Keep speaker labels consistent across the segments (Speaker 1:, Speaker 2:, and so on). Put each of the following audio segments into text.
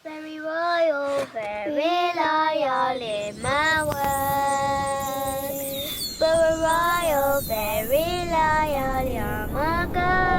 Speaker 1: Very royal, very loyal in my world. Very royal, very loyal, you're my girl.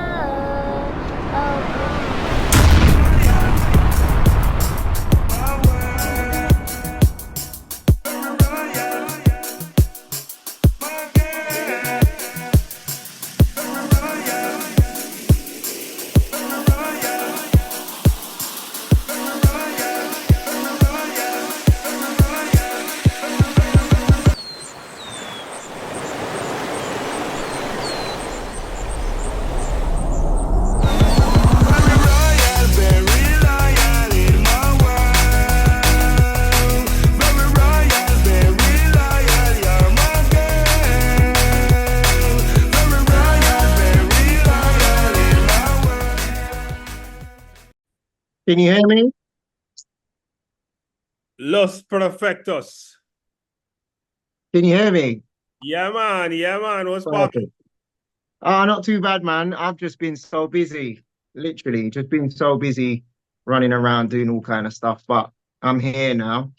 Speaker 2: Can you hear me?
Speaker 3: Los Perfectos.
Speaker 2: Can you hear me?
Speaker 3: Yeah, man. Yeah, man. What's poppin'?
Speaker 2: Perfect. Not too bad, man. I've just been so busy, literally, just been so busy running around doing all kind of stuff. But I'm here now.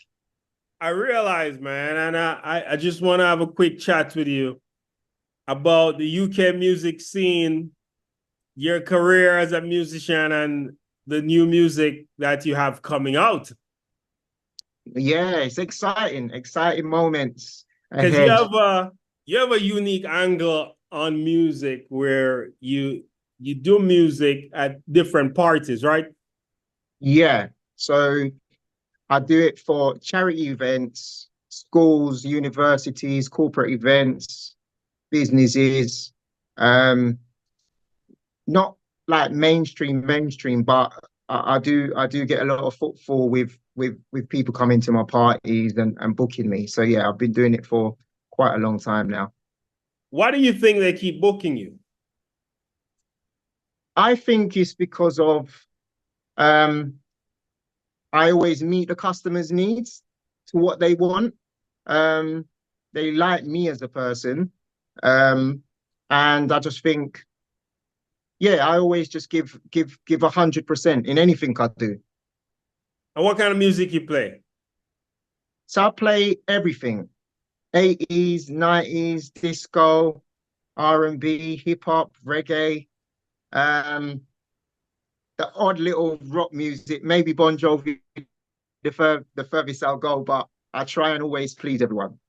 Speaker 3: I realize, man, and I just want to have a quick chat with you about the UK music scene, your career as a musician, and the new music that you have coming out.
Speaker 2: Yeah, it's exciting moments
Speaker 3: Because
Speaker 2: ahead.
Speaker 3: you have a unique angle on music where you do music at different parties, right?
Speaker 2: Yeah. So I do it for charity events, schools, universities, corporate events, businesses. Not like mainstream, but I do get a lot of footfall with people coming to my parties and booking me. So yeah, I've been doing it for quite a long time now.
Speaker 3: Why do you think they keep booking you?
Speaker 2: I think it's because of um I always meet the customers' needs to what they want. Um they like me as a person. Um and I just think, yeah, I always just give 100% in anything I do.
Speaker 3: And what kind of music you play?
Speaker 2: So I play everything: 80s, 90s, disco, R&B, hip hop, reggae, um, the odd little rock music, maybe Bon Jovi, the furthest I'll go, but I try and always please everyone.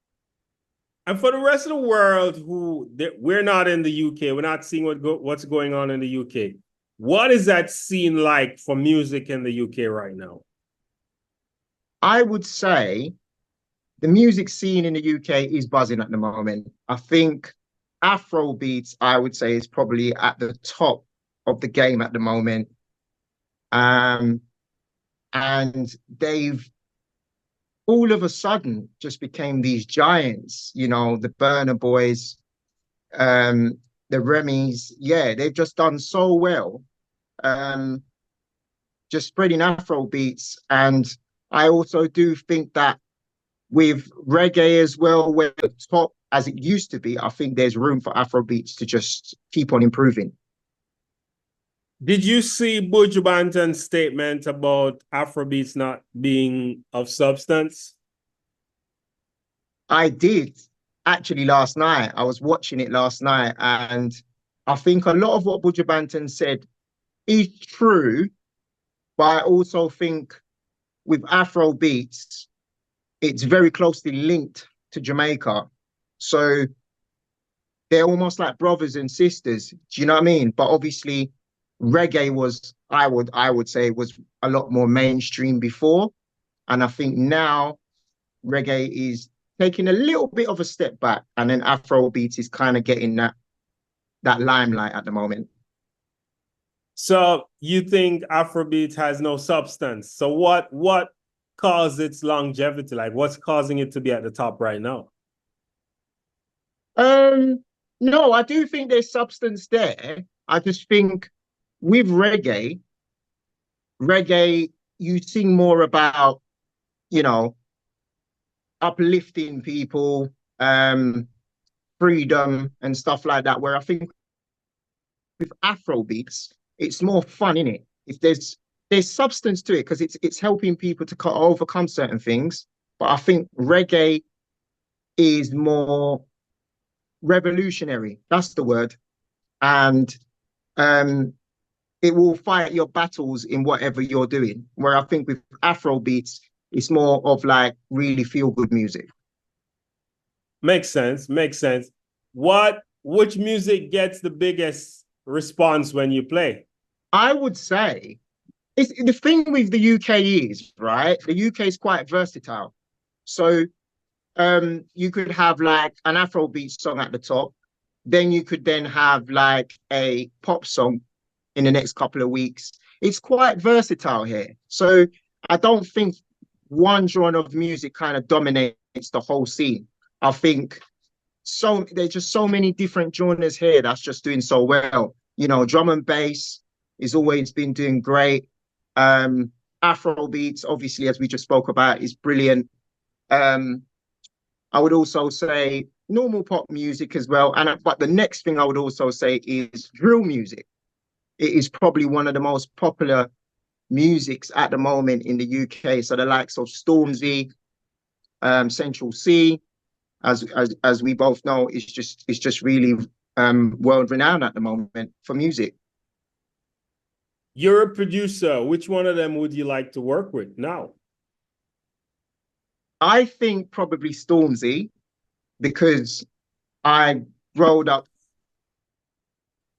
Speaker 3: And for the rest of the world we're not in the UK, we're not seeing what's going on in the UK. What is that scene like for music in the UK right now?
Speaker 2: I would say the music scene in the UK is buzzing at the moment. I think Afro beats, I would say, is probably at the top of the game at the moment. Um, and they've all of a sudden just became these giants, the Burner Boys, the Remy's. Yeah, they've just done so well, um, just spreading Afro beats. And I also do think that with reggae as well, where the top as it used to be, I think there's room for Afro beats to just keep on improving.
Speaker 3: Did you see Buju Banton's statement about Afrobeats not being of substance?
Speaker 2: I did actually last night. I was watching it last night, and I think a lot of what Buju Banton said is true, but I also think with Afro beats, it's very closely linked to Jamaica. So they're almost like brothers and sisters. Do you know what I mean? But obviously, reggae was, I would say, was a lot more mainstream before. And I think now reggae is taking a little bit of a step back, and then Afro beats is kind of getting that limelight at the moment.
Speaker 3: So you think Afrobeat has no substance. So what caused its longevity? Like what's causing it to be at the top right now?
Speaker 2: No, I do think there's substance there. I just think with reggae, you sing more about, you know, uplifting people, freedom and stuff like that. Where I think with Afro beats, it's more fun, in it. If there's there's substance to it because it's helping people to overcome certain things. But I think reggae is more revolutionary. That's the word. And um, it will fight your battles in whatever you're doing. Where I think with Afro beats, it's more of like really feel good music.
Speaker 3: Makes sense. Makes sense. Which music gets the biggest response when you play?
Speaker 2: I would say it's the thing with the UK is, right? The UK is quite versatile. So you could have like an Afrobeat song at the top, then you could then have like a pop song in the next couple of weeks. It's quite versatile here. So I don't think one genre of music kind of dominates the whole scene. I think there's just so many different genres here that's just doing so well. You know, drum and bass is always been doing great. Afro beats, obviously, as we just spoke about, is brilliant. Um, I would also say normal pop music as well. But the next thing I would also say is drill music. It is probably one of the most popular musics at the moment in the UK. So the likes of Stormzy, Central C, as we both know, it's just really world renowned at the moment for music.
Speaker 3: You're a producer. Which one of them would you like to work with now?
Speaker 2: I think probably Stormzy because I growed up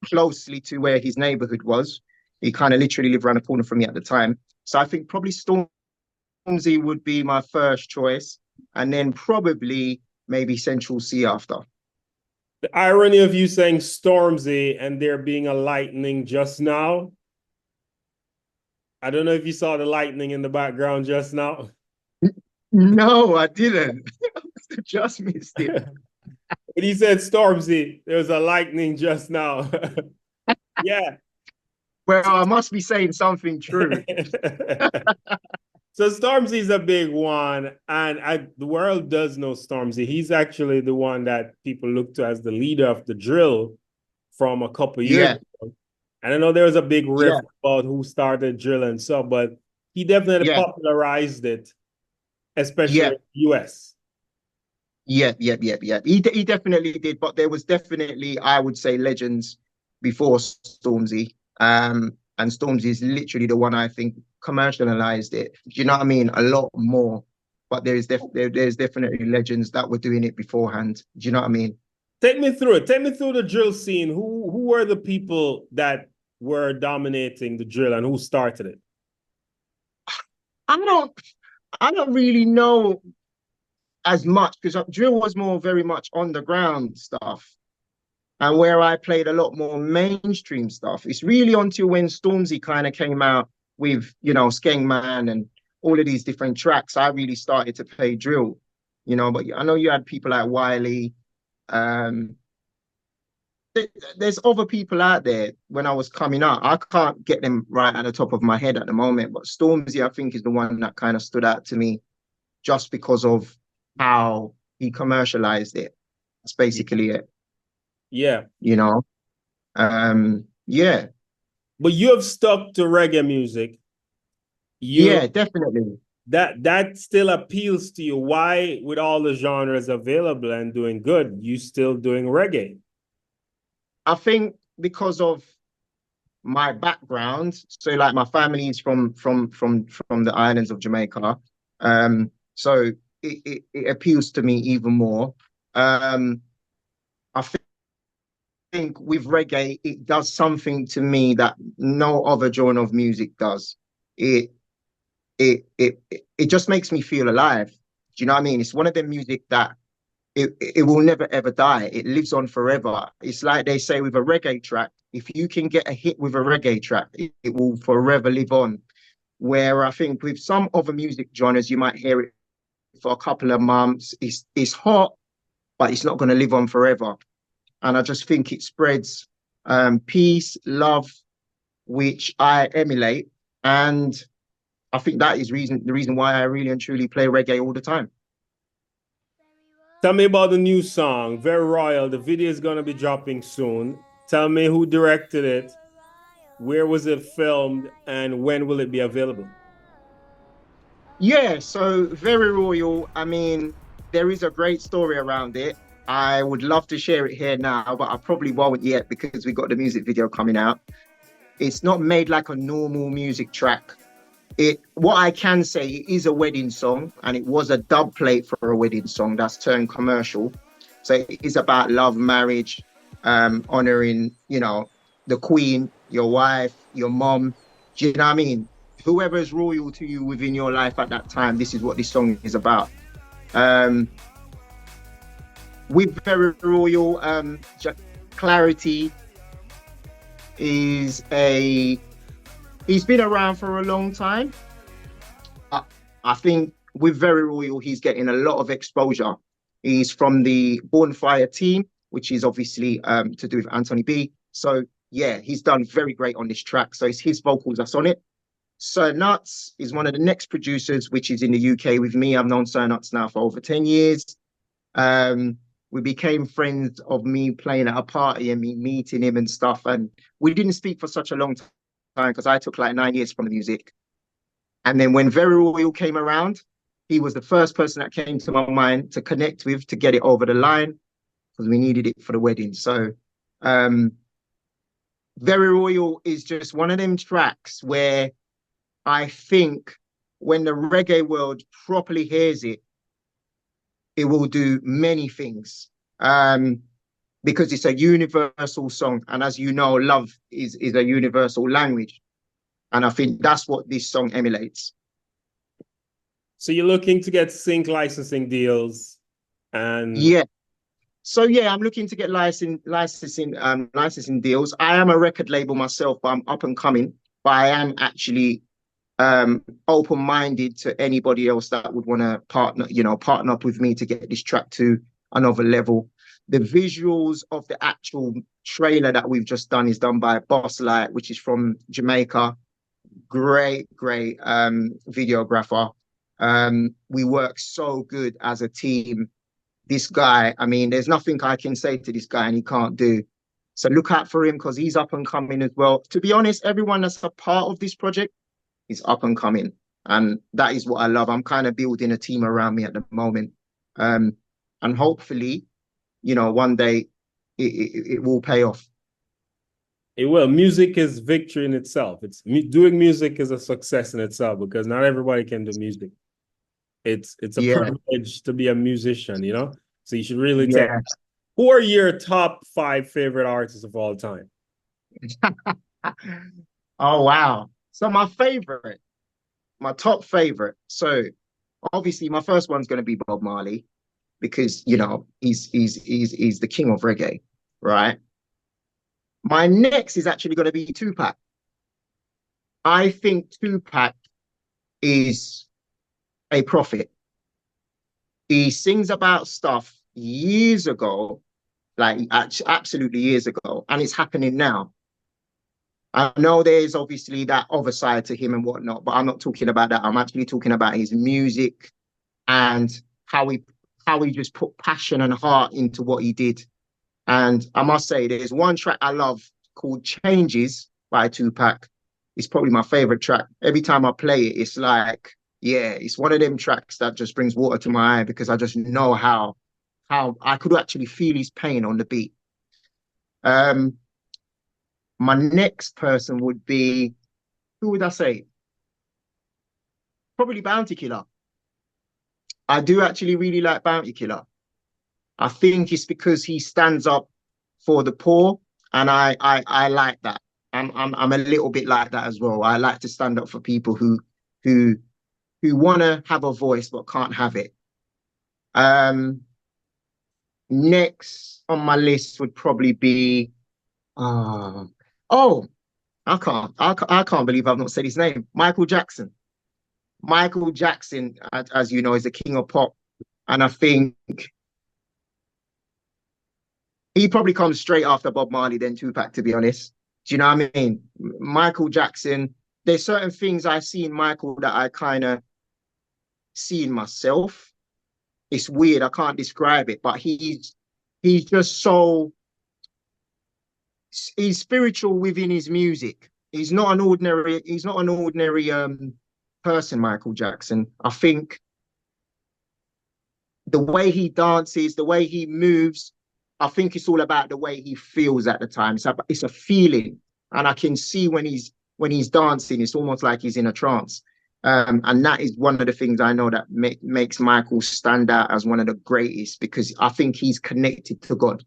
Speaker 2: closely to where his neighborhood was. He kind of literally lived around the corner from me at the time. So I think probably Stormzy would be my first choice, and then probably maybe Central C after.
Speaker 3: The irony of you saying Stormzy and there being a lightning just now. I don't know if you saw the lightning in the background just now.
Speaker 2: No, I didn't. Just missed it.
Speaker 3: When he said Stormzy, there was a lightning just now. Yeah.
Speaker 2: Well, I must be saying something true.
Speaker 3: So Stormzy is a big one, and the world does know Stormzy. He's actually the one that people look to as the leader of the drill from a couple years ago. And I know there was a big riff about who started drill and so, but he definitely popularized it, especially in the US.
Speaker 2: Yeah. He definitely did, but there was definitely, I would say, legends before Stormzy. And Stormzy is literally the one I think commercialized it. Do you know what I mean? A lot more. But there's definitely legends that were doing it beforehand. Do you know what I mean?
Speaker 3: Take me through it. Take me through the drill scene. Who were the people that were dominating the drill and who started it?
Speaker 2: I don't really know as much because drill was more very much on the ground stuff. And where I played a lot more mainstream stuff, it's really until when Stormzy kind of came out with, you know, Skeng Man and all of these different tracks, I really started to play drill, you know. But I know you had people like Wiley. There's other people out there when I was coming up. I can't get them right at the top of my head at the moment, but Stormzy, I think, is the one that kind of stood out to me just because of how he commercialized it. That's basically it.
Speaker 3: Yeah.
Speaker 2: You know? Yeah.
Speaker 3: But you have stuck to reggae music.
Speaker 2: Yeah, definitely.
Speaker 3: That still appeals to you. Why, with all the genres available and doing good, you still doing reggae?
Speaker 2: I think because of my background, so like my family is from the islands of Jamaica. So it appeals to me even more. I think with reggae, it does something to me that no other genre of music does. It it just makes me feel alive. Do you know what I mean? It's one of the music that it will never ever die. It lives on forever. It's like they say with a reggae track, if you can get a hit with a reggae track, it will forever live on. Where I think with some other music genres, you might hear it for a couple of months. It's hot, but it's not going to live on forever. And I just think it spreads peace, love, which I emulate. And I think that is the reason why I really and truly play reggae all the time.
Speaker 3: Tell me about the new song, Very Royal. The video is going to be dropping soon. Tell me who directed it Where was it filmed and when will it be available?
Speaker 2: Yeah, so Very Royal. I mean, there is a great story around it. I would love to share it here now, but I probably won't yet because we got the music video coming out. It's not made like a normal music track. What I can say, it is a wedding song, and it was a dub plate for a wedding song that's turned commercial. So it is about love, marriage, honoring, the queen, your wife, your mom. Do you know what I mean? Whoever is royal to you within your life at that time, this is what this song is about. Um, with Very Royal, Clarity is he's been around for a long time. I, I think with Very Royal, he's getting a lot of exposure. He's from the Bonfire team, which is obviously to do with Anthony B. So yeah, he's done very great on this track. So it's his vocals that's on it. Sir Nuts is one of the next producers, which is in the UK with me. I've known Sir Nuts now for over 10 years. Um, we became friends of me playing at a party and me meeting him and stuff. And we didn't speak for such a long time because I took like 9 years from the music. And then when Very Royal came around, he was the first person that came to my mind to connect with to get it over the line because we needed it for the wedding. So um, Very Royal is just one of them tracks where I think when the reggae world properly hears it, it will do many things. Because it's a universal song. And as you know, love is a universal language. And I think that's what this song emulates.
Speaker 3: So you're looking to get sync licensing deals and
Speaker 2: Yeah. So yeah, I'm looking to get licensing deals. I am a record label myself, but I'm up and coming. But I am actually open-minded to anybody else that would want to partner up with me to get this track to another level. The visuals of the actual trailer that we've just done is done by Boss Light, which is from Jamaica. Great videographer. We work so good as a team. This guy, I mean, there's nothing I can say to this guy and he can't do. So look out for him because he's up and coming as well. To be honest, everyone that's a part of this project is up and coming. And that is what I love. I'm kind of building a team around me at the moment. And hopefully, one day it will pay off.
Speaker 3: it will. Music is victory in itself. Doing music is a success in itself because not everybody can do music. It's a privilege to be a musician, So you should really take. Who are your top 5 favorite artists of all time?
Speaker 2: Oh wow. So my top favorite. So obviously my first one's going to be Bob Marley because he's the king of reggae, right? My next is actually going to be Tupac. I think Tupac is a prophet. He sings about stuff years ago, like absolutely years ago, and it's happening now. I know there's obviously that other side to him and whatnot, but I'm not talking about that. I'm actually talking about his music and how he just put passion and heart into what he did. And I must say, there's one track I love called Changes by Tupac. It's probably my favorite track. Every time I play it, it's like, yeah, it's one of them tracks that just brings water to my eye because I just know how I could actually feel his pain on the beat. My next person would be, who would I say? Probably Bounty Killer. I do actually really like Bounty Killer. I think it's because he stands up for the poor, and I like that. I'm a little bit like that as well. I like to stand up for people who want to have a voice but can't have it. Next on my list would probably be I can't believe I've not said his name. Michael Jackson. Michael Jackson, as you know, is the king of pop. And I think he probably comes straight after Bob Marley than Tupac, to be honest. Do you know what I mean? Michael Jackson, there's certain things I see in Michael that I kind of see in myself. It's weird, I can't describe it, but he's just he's spiritual within his music. he's not an ordinary person, Michael Jackson. I think the way he dances, the way he moves, I think it's all about the way he feels at the time. It's a feeling, and I can see when he's dancing, it's almost like he's in a trance. And that is one of the things I know that makes Michael stand out as one of the greatest, because I think he's connected to God.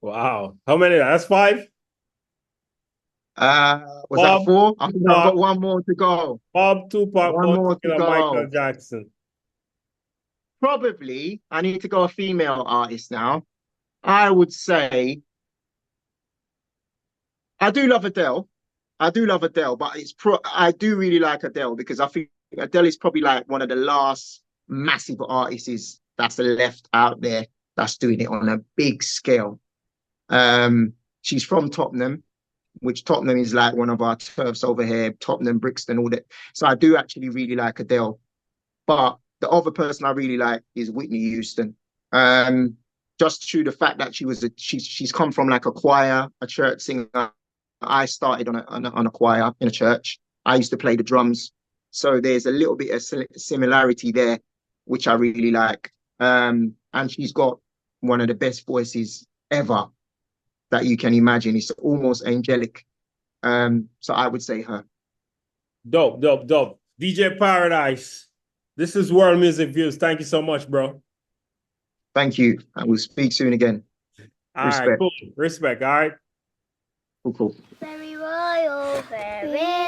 Speaker 3: Wow. How many? That's 5?
Speaker 2: Was
Speaker 3: Bob,
Speaker 2: that 4? I think I've
Speaker 3: Bob,
Speaker 2: got one more to go.
Speaker 3: Bob, Tupac,
Speaker 2: One more to
Speaker 3: Killer, Michael
Speaker 2: go.
Speaker 3: Jackson.
Speaker 2: Probably, I need to go a female artist now. I would say I do love Adele. I do love Adele, but I do really like Adele because I think Adele is probably like one of the last massive artists that's left out there that's doing it on a big scale. She's from Tottenham, which Tottenham is like one of our turfs over here, Tottenham, Brixton, all that. So I do actually really like Adele. But the other person I really like is Whitney Houston. Just through the fact that she's come from like a choir, a church singer. I started on a choir in a church. I used to play the drums. So there's a little bit of similarity there, which I really like. And she's got one of the best voices ever that you can imagine. It's almost angelic. So I would say her.
Speaker 3: Dope, dope, dope. DJ Paradise. This is World Music Views. Thank you so much, bro.
Speaker 2: Thank you. And we'll speak soon again.
Speaker 3: All right, cool. Respect, all right?
Speaker 2: Cool.
Speaker 1: Very royal, very